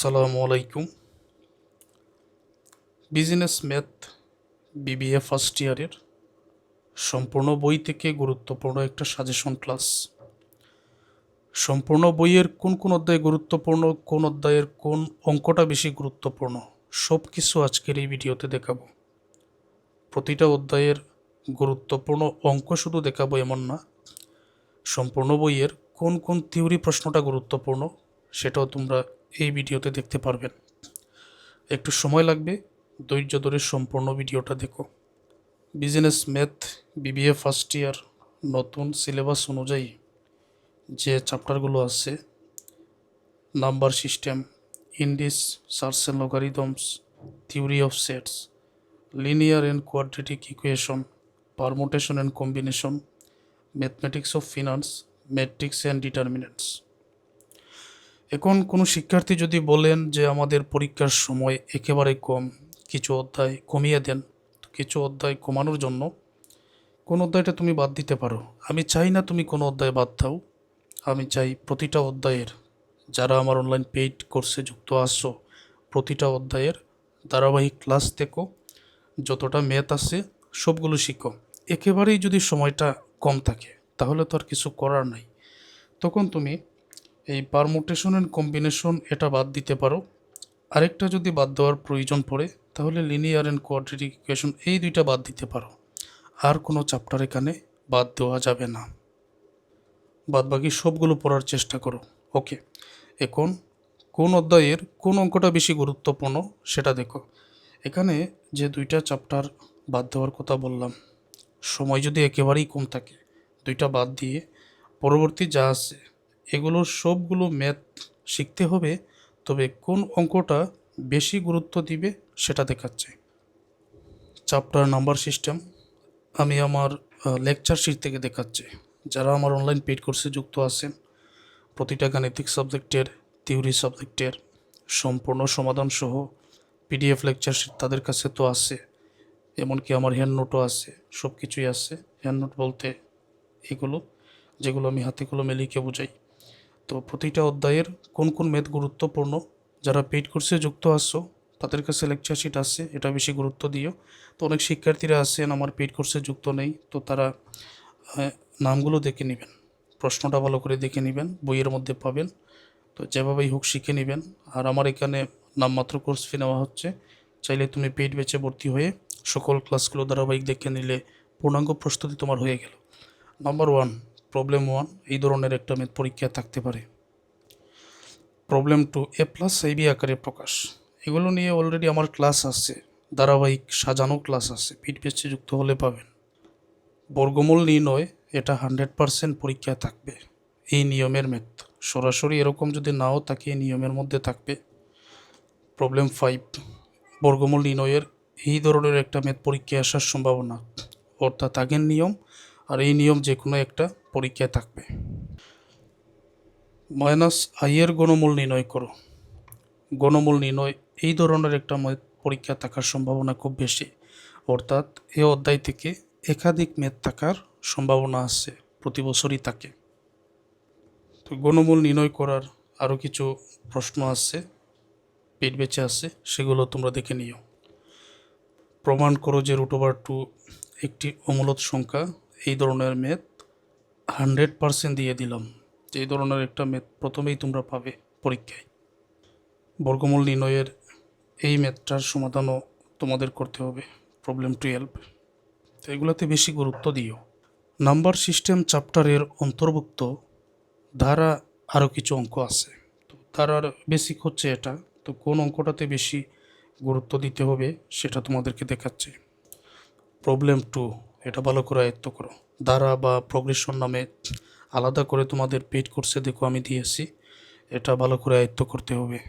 আসসালামু আলাইকুম। Business math BBA first ইয়ারের সম্পূর্ণ বই থেকে গুরুত্বপূর্ণ একটা সাজেশন ক্লাস। সম্পূর্ণ বইয়ের কোন কোন অধ্যায় গুরুত্বপূর্ণ, কোন অধ্যায়ের কোন অঙ্কটা বেশি গুরুত্বপূর্ণ, সব কিছু আজকের এই ভিডিওতে দেখাবো। প্রতিটা অধ্যায়ের গুরুত্বপূর্ণ অঙ্ক শুধু দেখাবো এমন না, সম্পূর্ণ বইয়ের কোন কোন থিওরি প্রশ্নটা গুরুত্বপূর্ণ সেটাও তোমরা এই ভিডিওতে দেখতে পারবেন। একটু সময় লাগবে, ধৈর্য ধরে সম্পূর্ণ ভিডিওটা দেখো। Business math BBA first year নতুন সিলেবাস অনুযায়ী যে চ্যাপ্টারগুলো আছে, number system, indices, surds and logarithms, theory of sets, linear and quadratic equation, permutation and combination, mathematics of finance, matrix and determinants. এখন কোনো শিক্ষার্থী যদি বলেন যে আমাদের পরীক্ষার সময় একেবারে কম, কিছু অধ্যায় কমিয়ে দেন, কিছু অধ্যায় কমানোর জন্য কোন অধ্যায়টা তুমি বাদ দিতে পারো। আমি চাই না তুমি কোনো অধ্যায় বাদ দাও, আমি চাই প্রতিটা অধ্যায়ের, যারা আমার অনলাইন পেইড কোর্সে যুক্ত আসছো, প্রতিটা অধ্যায়ের ধারাবাহিক ক্লাস দেখো, যতটা ম্যাথ আছে সবগুলো শিখো। একেবারেই যদি সময়টা কম থাকে তাহলে তো আর কিছু করার নাই, তখন তুমি এই পারমুটেশন অ্যান্ড কম্বিনেশন এটা বাদ দিতে পারো। আরেকটা যদি বাদ দেওয়ার প্রয়োজন পড়ে তাহলে লিনিয়ার অ্যান্ড কোয়াড্রেটিক ইকুয়েশন, এই দুইটা বাদ দিতে পারো। আর কোনো চ্যাপ্টার এখানে বাদ দেওয়া যাবে না, বাদ বাকি সবগুলো পড়ার চেষ্টা করো। ওকে, এখন কোন অধ্যায়ের কোন অঙ্কটা বেশি গুরুত্বপূর্ণ সেটা দেখো। এখানে যে দুইটা চ্যাপ্টার বাদ দেওয়ার কথা বললাম, সময় যদি একেবারেই কম থাকে, দুইটা বাদ দিয়ে পরবর্তী যা আছে এগুলো সবগুলো ম্যাথ শিখতে হবে। তবে কোন অঙ্কটা বেশি গুরুত্ব দিবে সেটা দেখাচ্ছে। চ্যাপ্টার নাম্বার সিস্টেম আমি আমার লেকচার শিট থেকে দেখাচ্ছি। যারা আমার অনলাইন পেইড কোর্সে যুক্ত আছেন, প্রতিটা গাণিতিক সাবজেক্টের, থিওরি সাবজেক্টের সম্পূর্ণ সমাধান সহ পিডিএফ লেকচার শিট তাদের কাছে তো আছে, এমনকি আমার হ্যান্ড নোটও আছে, সব কিছুই আছে। হ্যান্ড নোট বলতে এগুলো যেগুলো আমি হাতে কলমে লিখে বোঝাই। তো প্রতিটা অধ্যায়ের কোন কোন ম্যাথ গুরুত্বপূর্ণ, যারা পেইড কোর্সে যুক্ত আসছো তাদের কাছে লেকচার শিট আছে, এটা বেশি গুরুত্ব দিও। তো অনেক শিক্ষার্থীরা আছেন আমার পেইড কোর্সে যুক্ত নেই, তো তারা নামগুলো দেখে নেবেন, প্রশ্নটা ভালো করে দেখে নেবেন, বইয়ের মধ্যে পাবেন। তো যেভাবেই হোক শিখে নেবেন। আর আমার এখানে নামমাত্র কোর্স ফি নেওয়া হচ্ছে, চাইলে তুমি পেইড ব্যাচে ভর্তি হয়ে সকল ক্লাসগুলো ধারাবাহিক দেখে নিলে পূর্ণাঙ্গ প্রস্তুতি তোমার হয়ে গেল। নাম্বার ওয়ান, প্রবলেম ওয়ান, এই ধরনের একটা ম্যাথ পরীক্ষা থাকতে পারে। Problem two, A plus A B আকারে প্রকাশ। এগুলো নিয়ে অলরেডি আমার ক্লাস আছে, ধারাবাহিক সাজানো ক্লাস আছে, পেইড ব্যাচে যুক্ত হলে পাবেন। বর্গমূল নির্ণয়, এটা 100% পরীক্ষায় থাকবে। এই নিয়মের ম্যাথ সরাসরি এরকম যদি নাও থাকে, এই নিয়মের মধ্যে থাকবে। প্রবলেম 5, বর্গমূল নির্ণয়ের এই ধরনের একটা ম্যাথ পরীক্ষায় আসার সম্ভাবনা, অর্থাৎ আগের নিয়ম আর এই নিয়ম যে কোনো একটা পরীক্ষায় থাকবে। মাইনাস আইয়ের গণমূল নির্ণয় করো। গণমূল নির্ণয় এই ধরনের একটা ম্যাথ পরীক্ষা থাকার সম্ভাবনা খুব বেশি, অর্থাৎ এই অধ্যায় থেকে একাধিক ম্যাথ থাকার সম্ভাবনা আছে, প্রতি বছরই থাকে। তো গণমূল নির্ণয় করার আরও কিছু প্রশ্ন আছে, পেইড ব্যাচে আছে, সেগুলো তোমরা দেখে নিও। প্রমাণ করো যে √2 একটি অমূলদ সংখ্যা, এই ধরনের ম্যাথ 100% দিয়ে দিলাম, এই ধরনের একটা ম্যাথ প্রথমেই তোমরা পাবে পরীক্ষায়। বর্গমূল নির্ণয়ের এই ম্যাথটার সমাধানও তোমাদের করতে হবে, প্রবলেম 12। তো এগুলোতে বেশি গুরুত্ব দিও। নাম্বার সিস্টেম চ্যাপ্টারের অন্তর্ভুক্ত ধারা আরও কিছু অঙ্ক আছে, তো ধারার বেসিক হচ্ছে এটা। তো কোন অঙ্কটাতে বেশি গুরুত্ব দিতে হবে সেটা তোমাদেরকে দেখাচ্ছে। প্রবলেম 2, এটা ভালো করে আয়ত্ত করো। ধারা বা প্রোগ্রেশন নামে আলাদা করে তোমাদের পেইড কোর্সে দেখো আমি দিয়েছি, এটা ভালো করে আয়ত্ত করতে হবে।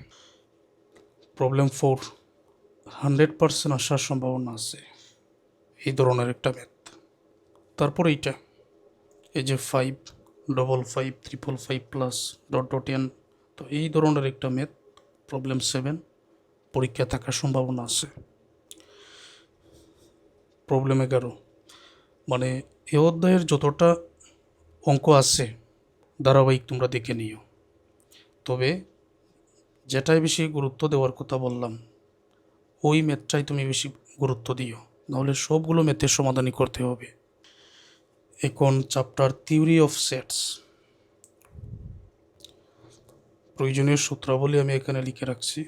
প্রবলেম 4, 100% আসার সম্ভাবনা আছে, এই ধরনের একটা ম্যাথ। তারপর এইটা, এই যে 5, 55, 555 প্লাস .. তো এই ধরনের একটা ম্যাথ প্রবলেম 7 পরীক্ষা থাকার সম্ভাবনা আছে। প্রবলেম 11, মানে এ অধ্যায়ের যতটা অঙ্ক আছে ধারাবাহিক তোমরা দেখে নিও, তবে যেটাই বেশি গুরুত্ব দেওয়ার কথা বললাম ওই ম্যাথটাই তুমি বেশি গুরুত্ব দিও, নাহলে সবগুলো ম্যাথের সমাধানই করতে হবে। এখন চ্যাপ্টার থিওরি অফ সেটস, প্রয়োজনীয় সূত্রাবলী আমি এখানে লিখে রাখছি।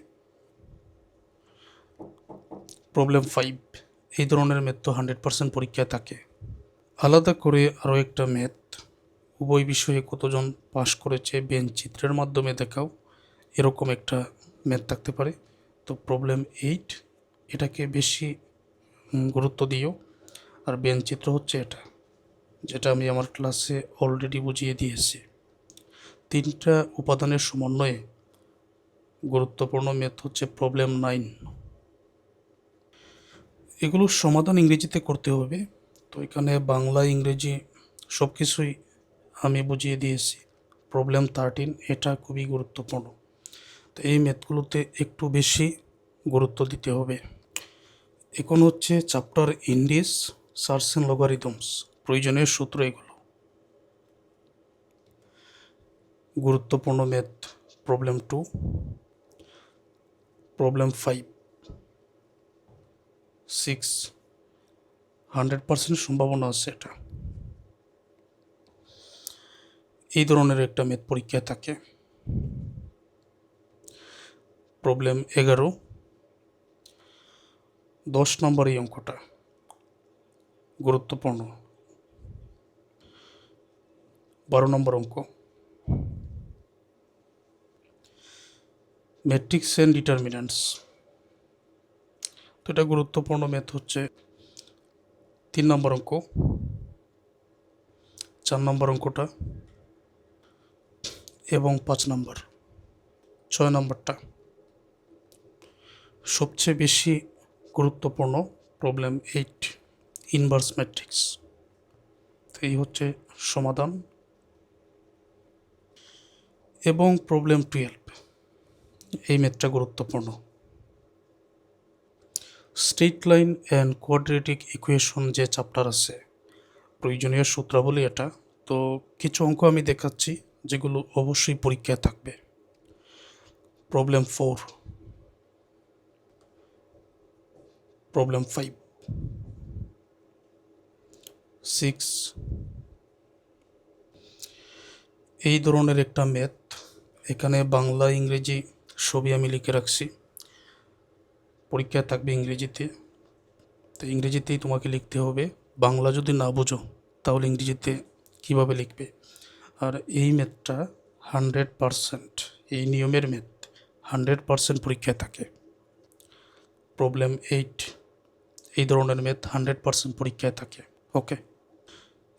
প্রবলেম 5, এই ধরনের ম্যাথ তো 100% পরীক্ষায় থাকে। আলাদা করে আরও একটা ম্যাথ, উভয় বিষয়ে কতজন পাশ করেছে বেঞ্চ চিত্রের মাধ্যমে দেখাও, এরকম একটা ম্যাথ থাকতে পারে। তো প্রবলেম 8, এটাকে বেশি গুরুত্ব দিও। আর বেঞ্চ চিত্র হচ্ছে এটা, যেটা আমি আমার ক্লাসে অলরেডি বুঝিয়ে দিয়েছি। 3টা উপাদানের সমন্বয়ে গুরুত্বপূর্ণ ম্যাথ হচ্ছে প্রবলেম 9। এগুলোর সমাধান ইংরেজিতে করতে হবে, তো এখানে বাংলা ইংরেজি সব কিছুই আমি বুঝিয়ে দিয়েছি। প্রবলেম 13, এটা খুবই গুরুত্বপূর্ণ, তো এই ম্যাথগুলোতে একটু বেশি গুরুত্ব দিতে হবে। এখন হচ্ছে চ্যাপ্টার ইন্ডিস, সার্চ অ্যান্ড লগারিদমস, প্রয়োজনীয় সূত্র এগুলো। গুরুত্বপূর্ণ ম্যাথ প্রবলেম 2, প্রবলেম 5, 6, 100% সম্ভাবনা আছে এটা। এই ধরনের একটা ম্যাথ পরীক্ষায় থাকে। প্রবলেম 11, 10 নম্বর এই অঙ্কটা গুরুত্বপূর্ণ। 12 নম্বর অঙ্ক, ম্যাট্রিক্স অ্যান্ড ডিটারমিন্যান্টস। তো এটা গুরুত্বপূর্ণ ম্যাথ হচ্ছে 3 নম্বর অঙ্ক, 4 নম্বর অঙ্কটা এবং 5 নম্বর। 6 নম্বরটা সবচেয়ে বেশি গুরুত্বপূর্ণ, প্রবলেম 8, ইনভার্স ম্যাট্রিক্স। তো এই হচ্ছে সমাধান। এবং প্রবলেম 12, এই ম্যাথটা গুরুত্বপূর্ণ। Straight line and quadratic equation যে চ্যাপ্টার আছে, প্রয়োজনীয় সূত্রাবলী এটা। তো কিছু অঙ্ক আমি দেখাচ্ছি যেগুলো অবশ্যই পরীক্ষায় থাকবে। প্রবলেম 4, প্রবলেম 5, 6, এই ধরনের একটা ম্যাথ। এখানে বাংলা ইংরেজি সবই আমি লিখে রাখছি, পরীক্ষায় থাকবে ইংরেজিতে। তো ইংরেজিতেই তোমাকে লিখতে হবে, বাংলা যদি না বোঝো তাহলে ইংরেজিতে কিভাবে লিখবে। আর এই ম্যাথটা 100%, এই নিয়মের ম্যাথ 100% পরীক্ষায় থাকে। প্রবলেম 8, এই ধরনের ম্যাথ 100% পরীক্ষায় থাকে। ওকে,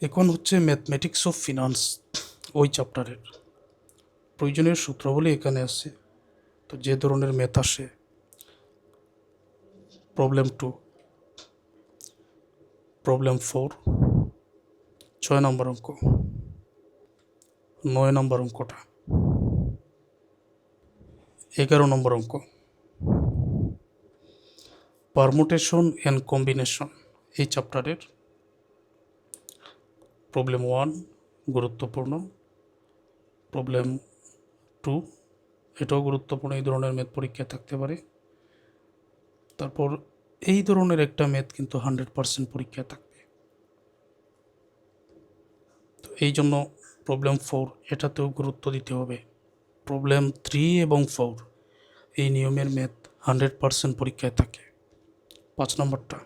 এখন হচ্ছে ম্যাথমেটিক্স অফ ফিনান্স, ওই চ্যাপ্টারের প্রয়োজনীয় সূত্রাবলী এখানে আছে। তো যে ধরনের ম্যাথ আসে, প্রবলেম 2, প্রবলেম 4, 6 নম্বর অঙ্ক, 9 নম্বর অঙ্কটা, 11 নম্বর অঙ্ক, পারমুটেশন অ্যান্ড কম্বিনেশন, এই চ্যাপ্টারের প্রবলেম 1 গুরুত্বপূর্ণ, প্রবলেম 2 এটাও গুরুত্বপূর্ণ, এই ধরনের ম্যাথ পরীক্ষায় থাকতে পারে। তারপর এই ধরনের একটা ম্যাথ কিন্তু 100% পরীক্ষায় থাকবে। তো এই জন্য প্রবলেম 4 এটাতেও গুরুত্ব দিতে হবে। প্রবলেম 3 এবং 4, এই নিয়মের ম্যাথ 100% পরীক্ষায় থাকে। 5 নম্বরটা,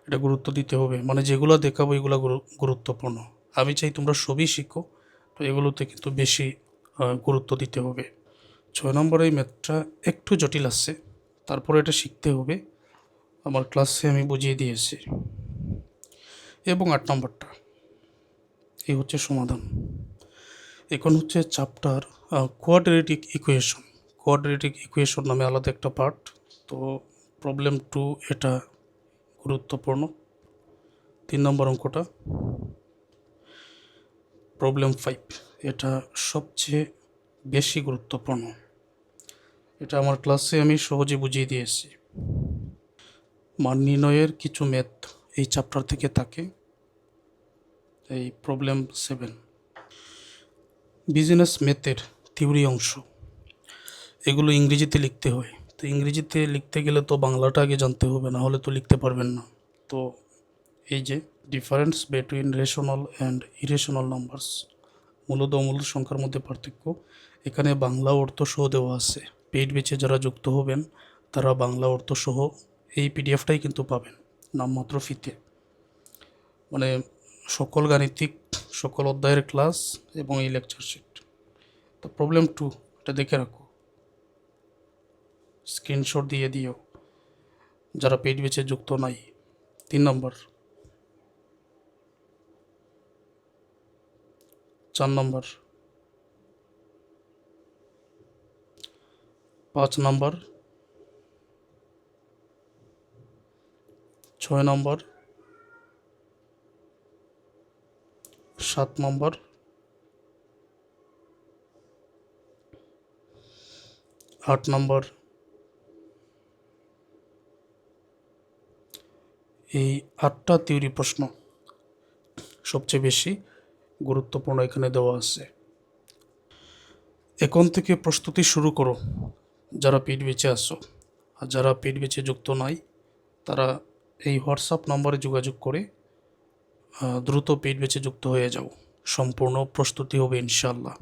এটা গুরুত্ব দিতে হবে, মানে যেগুলো দেখাবো এগুলো গুরুত্বপূর্ণ। আমি চাই তোমরা সবই শিখো, তো এগুলোতে কিন্তু বেশি গুরুত্ব দিতে হবে। 6 নম্বর এই ম্যাথটা একটু জটিল আছে, তারপরে এটা শিখতে হবে, আমার ক্লাসে আমি বুঝিয়ে দিয়েছি। এবং 8 নম্বরটা, এই হচ্ছে সমাধান। এখন হচ্ছে chapter quadratic equation. Quadratic equation নামে আলাদা একটা পার্ট। তো প্রবলেম 2 এটা গুরুত্বপূর্ণ, 3 নম্বর অঙ্কটা। প্রবলেম 5, এটা সবচেয়ে বেশি গুরুত্বপূর্ণ, এটা আমার ক্লাসে আমি সহজে বুঝিয়ে দিয়েছি। মান নির্ণয়ের কিছু ম্যাথ এই চ্যাপ্টার থেকে থাকে। এই প্রবলেম 7, বিজনেস ম্যাথের থিওরি অংশ, এগুলো ইংরেজিতে লিখতে হয়। তো ইংরেজিতে লিখতে গেলে তো বাংলাটা আগে জানতে হবে, না হলে তো লিখতে পারবেন না। তো এই যে difference between rational and irrational numbers, মূলত অমূল সংখ্যার মধ্যে পার্থক্য, এখানে বাংলা অর্থ সহ দেওয়া আছে। পেইড ব্যাচে যারা যুক্ত হবেন তারা বাংলা অর্থ সহ এই পিডিএফটাই কিন্তু পাবেন নামমাত্র ফিতে। মানে সকল গাণিতিক, সকল অধ্যায়ের ক্লাস এবং এই লেকচার শিট। তো প্রবলেম 2 এটা দেখে রাখো, স্ক্রিনশট দিয়ে দিও যারা পেইড ব্যাচে যুক্ত নাই। 3 নম্বর, 4 নম্বর, 5 নম্বর, 6 নম্বর, 7 নম্বর, 8 নম্বর। এই 8টা থিওরি প্রশ্ন সবচেয়ে বেশি গুরুত্বপূর্ণ এখানে দেওয়া আছে। এখন থেকে প্রস্তুতি শুরু করো যারা পেইড ব্যাচে আসো। আর যারা পেইড ব্যাচে যুক্ত নাই তারা এই হোয়াটসঅ্যাপ নম্বরে যোগাযোগ করে দ্রুত পেইড ব্যাচে যুক্ত হয়ে যাও। সম্পূর্ণ প্রস্তুতি হবে ইনশাআল্লাহ।